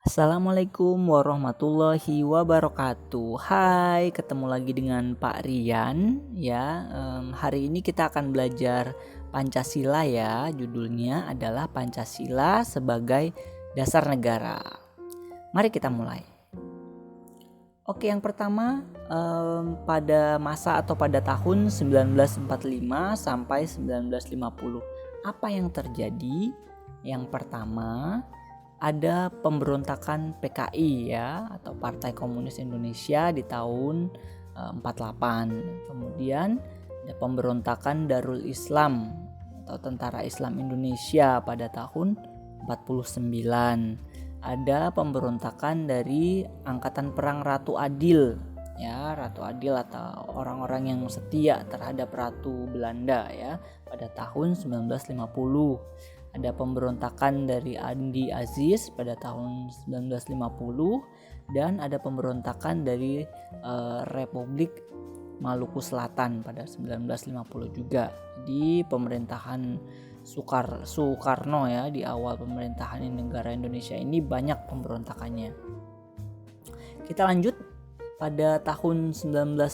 Assalamualaikum warahmatullahi wabarakatuh. Hai, ketemu lagi dengan Pak Rian ya. Hari ini kita akan belajar Pancasila ya. Judulnya adalah Pancasila sebagai Dasar Negara. Mari kita mulai. Oke, yang pertama pada masa atau pada tahun 1945 sampai 1950. Apa yang terjadi? Yang pertama, ada pemberontakan PKI ya, atau Partai Komunis Indonesia di tahun 48. Kemudian ada pemberontakan Darul Islam atau Tentara Islam Indonesia pada tahun 49. Ada pemberontakan dari Angkatan Perang Ratu Adil ya, Ratu Adil atau orang-orang yang setia terhadap Ratu Belanda ya, pada tahun 1950. Ada pemberontakan dari Andi Aziz pada tahun 1950 dan ada pemberontakan dari Republik Maluku Selatan pada 1950 juga. Di pemerintahan Soekarno ya, di awal pemerintahan negara Indonesia ini banyak pemberontakannya. Kita lanjut pada tahun 1950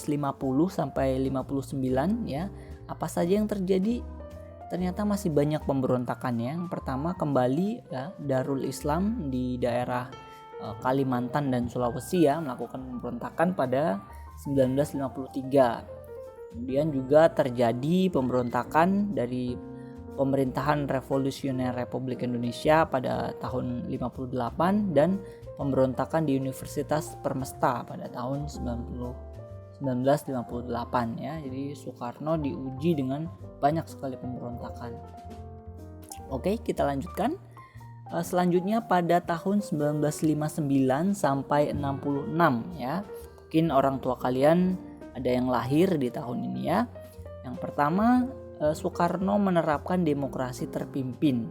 sampai 59 ya. Apa saja yang terjadi? Ternyata masih banyak pemberontakannya. Yang pertama kembali ya, Darul Islam di daerah Kalimantan dan Sulawesi ya, melakukan pemberontakan pada 1953. Kemudian juga terjadi pemberontakan dari pemerintahan Revolusioner Republik Indonesia pada tahun 58 dan pemberontakan di Universitas Permesta pada tahun 1958 ya. Jadi Soekarno diuji dengan banyak sekali pemberontakan. Oke, kita lanjutkan. Selanjutnya pada tahun 1959 sampai 66 ya. Mungkin orang tua kalian ada yang lahir di tahun ini ya. Yang pertama, Soekarno menerapkan demokrasi terpimpin.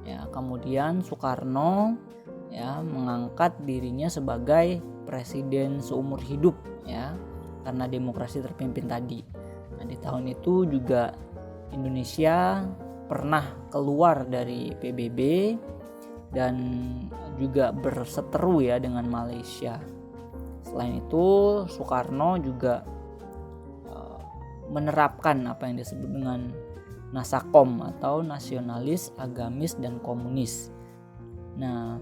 Ya, kemudian Soekarno ya mengangkat dirinya sebagai presiden seumur hidup ya, karena demokrasi terpimpin tadi. Nah, di tahun itu juga Indonesia pernah keluar dari PBB dan juga berseteru ya dengan Malaysia. Selain itu, Soekarno juga menerapkan apa yang disebut dengan Nasakom atau nasionalis, agamis, dan komunis. Nah,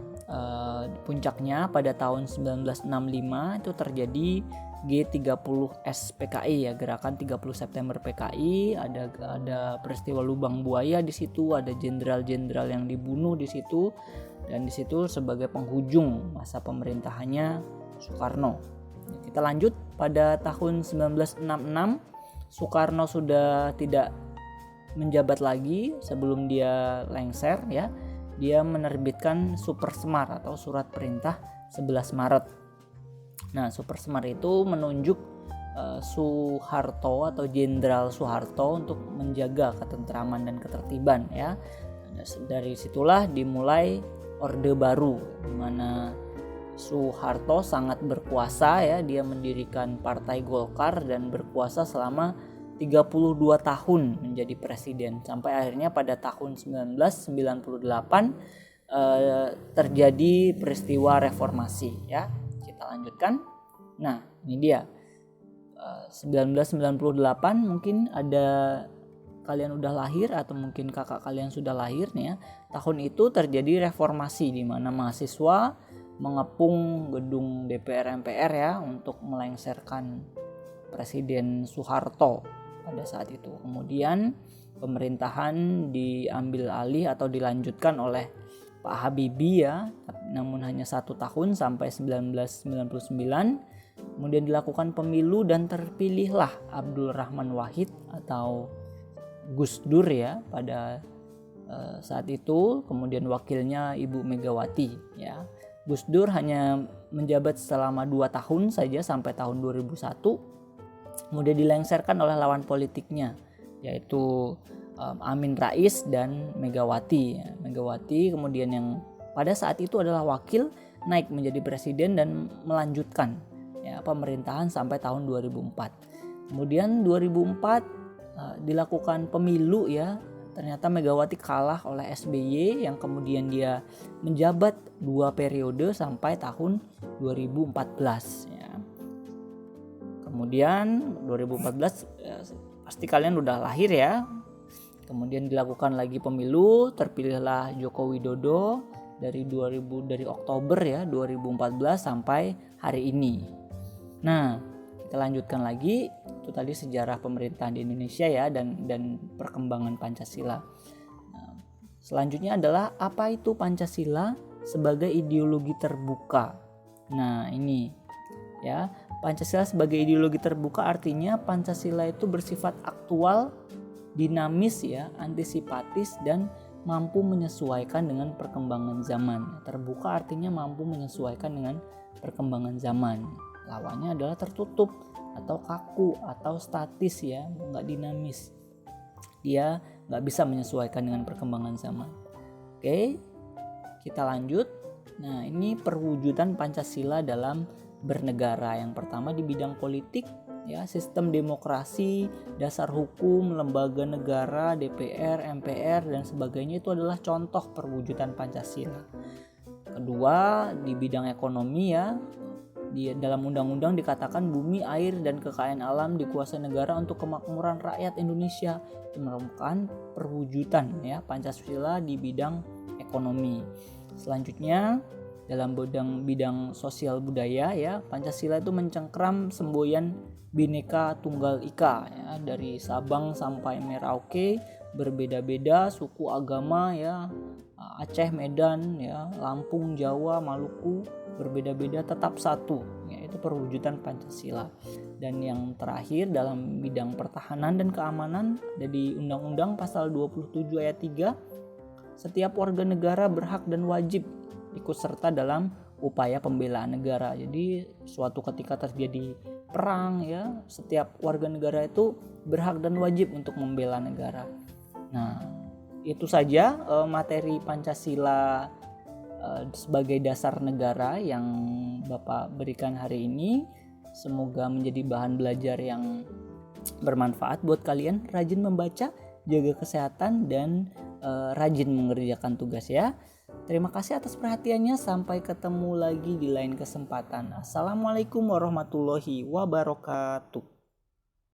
puncaknya pada tahun 1965 itu terjadi G30S PKI ya, gerakan 30 September PKI. Ada peristiwa Lubang Buaya di situ, ada jenderal-jenderal yang dibunuh di situ, dan di situ sebagai penghujung masa pemerintahannya Soekarno. Kita lanjut pada tahun 1966, Soekarno sudah tidak menjabat lagi sebelum dia lengser ya. Dia menerbitkan Super Semar atau Surat Perintah 11 Maret. Nah, Super Semar itu menunjuk Soeharto atau Jenderal Soeharto untuk menjaga ketentraman dan ketertiban ya. Dari situlah dimulai Orde Baru, di mana Soeharto sangat berkuasa ya. Dia mendirikan Partai Golkar dan berkuasa selama 32 tahun menjadi presiden, sampai akhirnya pada tahun 1998 terjadi peristiwa reformasi ya. Kita lanjutkan. Nah, ini dia 1998, mungkin ada kalian udah lahir atau mungkin kakak kalian sudah lahir nih ya. Tahun itu terjadi reformasi di mana mahasiswa mengepung gedung DPR MPR ya untuk melengsarkan Presiden Soeharto pada saat itu. Kemudian pemerintahan diambil alih atau dilanjutkan oleh Pak Habibie ya, namun hanya 1 tahun sampai 1999. Kemudian dilakukan pemilu dan terpilihlah Abdul Rahman Wahid atau Gus Dur ya pada saat itu. Kemudian wakilnya Ibu Megawati ya. Gus Dur hanya menjabat selama 2 tahun saja sampai tahun 2001. Kemudian dilengserkan oleh lawan politiknya yaitu Amin Rais dan Megawati. Megawati kemudian yang pada saat itu adalah wakil naik menjadi presiden dan melanjutkan ya pemerintahan sampai tahun 2004. Kemudian 2004 dilakukan pemilu ya ternyata Megawati kalah oleh SBY yang kemudian dia menjabat 2 periode sampai tahun 2014 ya. Kemudian 2014 pasti kalian udah lahir ya. Kemudian dilakukan lagi pemilu, terpilihlah Joko Widodo dari Oktober ya 2014 sampai hari ini. Nah, kita lanjutkan lagi, itu tadi sejarah pemerintahan di Indonesia ya dan perkembangan Pancasila. Nah, selanjutnya adalah apa itu Pancasila sebagai ideologi terbuka. Nah, ini ya, Pancasila sebagai ideologi terbuka artinya Pancasila itu bersifat aktual, dinamis ya, antisipatis dan mampu menyesuaikan dengan perkembangan zaman. Terbuka artinya mampu menyesuaikan dengan perkembangan zaman. Lawannya adalah tertutup atau kaku atau statis ya, nggak dinamis. Dia nggak bisa menyesuaikan dengan perkembangan zaman. Oke, kita lanjut. Nah, ini perwujudan Pancasila dalam bernegara. Yang pertama di bidang politik ya, sistem demokrasi, dasar hukum, lembaga negara, DPR, MPR dan sebagainya itu adalah contoh perwujudan Pancasila. Kedua, di bidang ekonomi ya, di dalam undang-undang dikatakan bumi, air dan kekayaan alam dikuasai negara untuk kemakmuran rakyat Indonesia. Itu merupakan perwujudan ya Pancasila di bidang ekonomi. Selanjutnya dalam bidang sosial budaya ya, Pancasila itu mencengkram semboyan Bhinneka Tunggal Ika ya, dari Sabang sampai Merauke, berbeda-beda suku agama ya, Aceh, Medan ya, Lampung, Jawa, Maluku, berbeda-beda tetap satu ya, itu perwujudan Pancasila. Dan yang terakhir dalam bidang pertahanan dan keamanan ada di Undang-Undang pasal 27 ayat 3, setiap warga negara berhak dan wajib ikut serta dalam upaya pembelaan negara. Jadi suatu ketika terjadi perang ya, setiap warga negara itu berhak dan wajib untuk membela negara. Nah, itu saja materi Pancasila sebagai dasar negara yang Bapak berikan hari ini. Semoga menjadi bahan belajar yang bermanfaat buat kalian. Rajin membaca, jaga kesehatan dan rajin mengerjakan tugas ya. Terima kasih atas perhatiannya. Sampai ketemu lagi di lain kesempatan. Assalamualaikum warahmatullahi wabarakatuh.